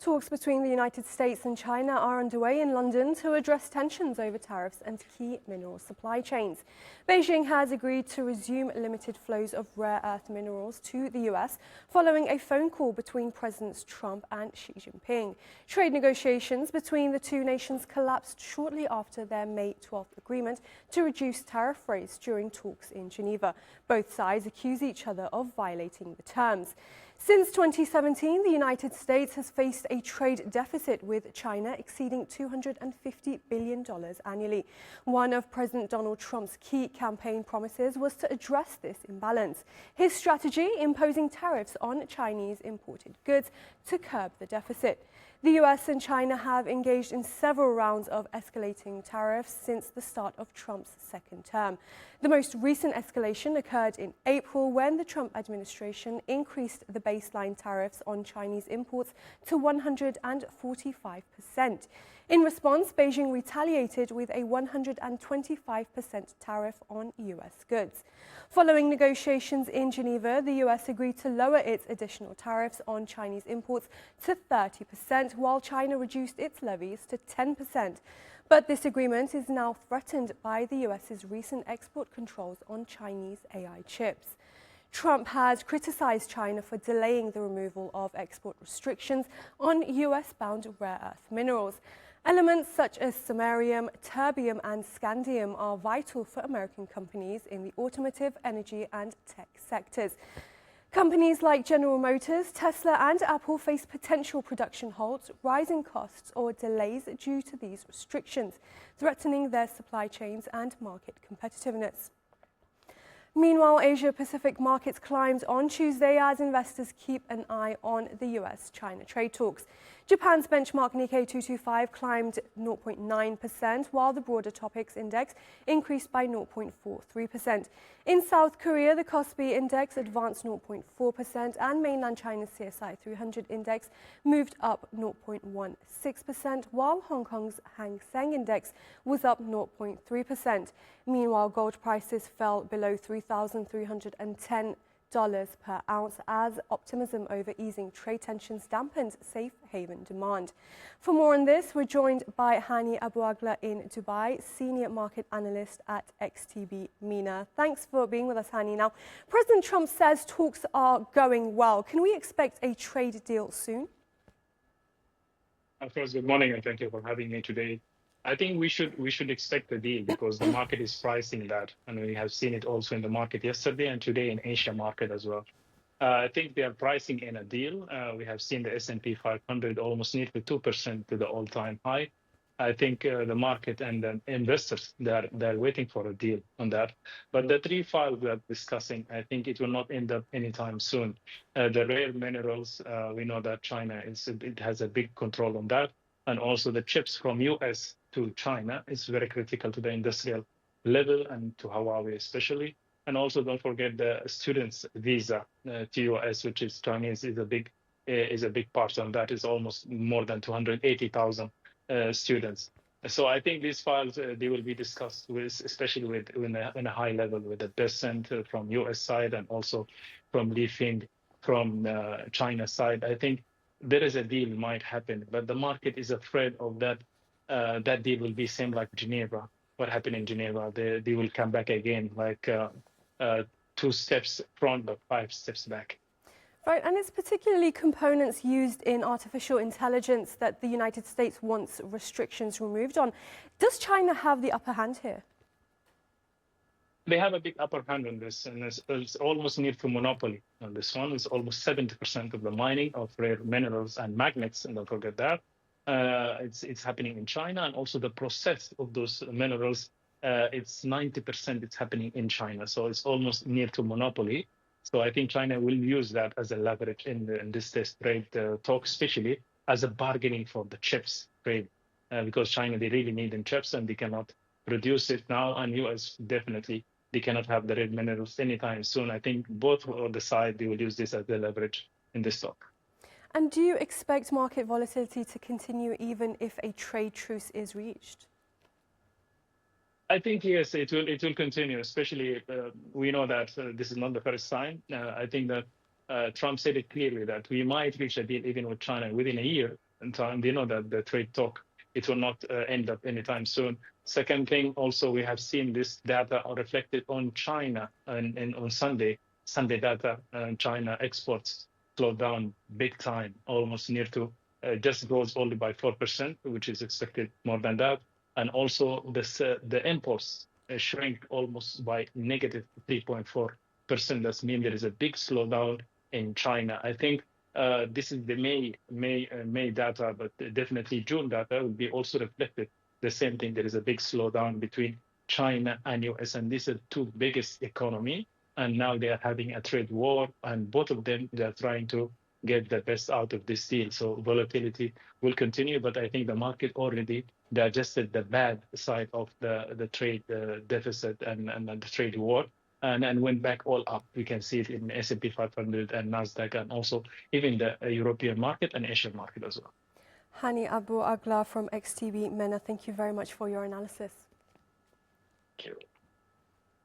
Talks between the United States and China are underway in London to address tensions over tariffs and key mineral supply chains. Beijing has agreed to resume limited flows of rare earth minerals to the US following a phone call between Presidents Trump and Xi Jinping. Trade negotiations between the two nations collapsed shortly after their May 12th agreement to reduce tariff rates during talks in Geneva. Both sides accuse each other of violating the terms. Since 2017, the United States has faced a trade deficit with China exceeding $250 billion annually. One of President Donald Trump's key campaign promises was to address this imbalance. His strategy, imposing tariffs on Chinese imported goods to curb the deficit. The US and China have engaged in several rounds of escalating tariffs since the start of Trump's second term. The most recent escalation occurred in April when the Trump administration increased the baseline tariffs on Chinese imports to 145%. In response, Beijing retaliated with a 125% tariff on US goods. Following negotiations in Geneva, the US agreed to lower its additional tariffs on Chinese imports to 30%, while China reduced its levies to 10%. But this agreement is now threatened by the US's recent export controls on Chinese AI chips. Trump has criticized China for delaying the removal of export restrictions on US-bound rare earth minerals. Elements such as samarium, terbium and scandium are vital for American companies in the automotive, energy and tech sectors. Companies like General Motors, Tesla and Apple face potential production halts, rising costs or delays due to these restrictions, threatening their supply chains and market competitiveness. Meanwhile, Asia-Pacific markets climbed on Tuesday as investors keep an eye on the US-China trade talks. Japan's benchmark Nikkei 225 climbed 0.9%, while the broader Topix index increased by 0.43%. In South Korea, the Kospi index advanced 0.4%, and mainland China's CSI 300 index moved up 0.16%, while Hong Kong's Hang Seng index was up 0.3%. Meanwhile, gold prices fell below $3,310 per ounce as optimism over easing trade tensions dampened safe haven demand. For more on this, we're joined by Hani Abuagla in Dubai, senior market analyst at XTB MENA. Thanks for being with us, Hani. Now, President Trump says talks are going well. Can we expect a trade deal soon? Of course, good morning and thank you for having me today. I think we should expect a deal because the market is pricing that, and we have seen it also in the market yesterday and today in Asia market as well. I think they are pricing in a deal. We have seen the S&P 500 almost nearly 2% to the all-time high. I think the market and the investors they're waiting for a deal on that. But the three files we are discussing, I think it will not end up anytime soon. The rare minerals, we know that China it has a big control on that, and also the chips from US to China is very critical to the industrial level and to Huawei especially. And also don't forget the students visa to US, which is Chinese, is a big part on that. Is almost more than 280,000 students. So I think these files they will be discussed with, especially with in a high level with the percent from US side and also from Li Feng from China side. I think there is a deal might happen, but the market is afraid of that. That deal will be same like Geneva. What happened in Geneva? They will come back again, like 2 steps front, but 5 steps back. Right, and it's particularly components used in artificial intelligence that the United States wants restrictions removed on. Does China have the upper hand here? They have a big upper hand on this, and it's almost near to monopoly on this one. It's almost 70% of the mining of rare minerals and magnets, and don't forget that. It's happening in China, and also the process of those minerals, it's 90% it's happening in China. So it's almost near to monopoly. So I think China will use that as a leverage in this trade talk, especially as a bargaining for the chips trade, because China, they really need the chips and they cannot produce it now, and US definitely, they cannot have the rare minerals anytime soon. I think both on the side, they will use this as the leverage in this talk. And do you expect market volatility to continue even if a trade truce is reached? I think, yes, it will continue, especially we know that this is not the first time. I think that Trump said it clearly that we might reach a deal even with China within a year. time. They know that the trade talk, it will not end up anytime soon. Second thing, also, we have seen this data reflected on China and on Sunday data, China exports slowed down big time, almost near to just grows only by 4%, which is expected more than that. And also the imports shrink almost by negative 3.4%. That means there is a big slowdown in China. I think this is the May data, but definitely June data will be also reflected the same thing. There is a big slowdown between China and US, and these are two biggest economy. And now they are having a trade war, and both of them, they are trying to get the best out of this deal. So volatility will continue, but I think the market already digested the bad side of the trade deficit and the trade war, and went back all up. We can see it in S&P 500 and Nasdaq, and also even the European market and Asian market as well. Hani Abu Agla from XTB MENA, thank you very much for your analysis. Thank you.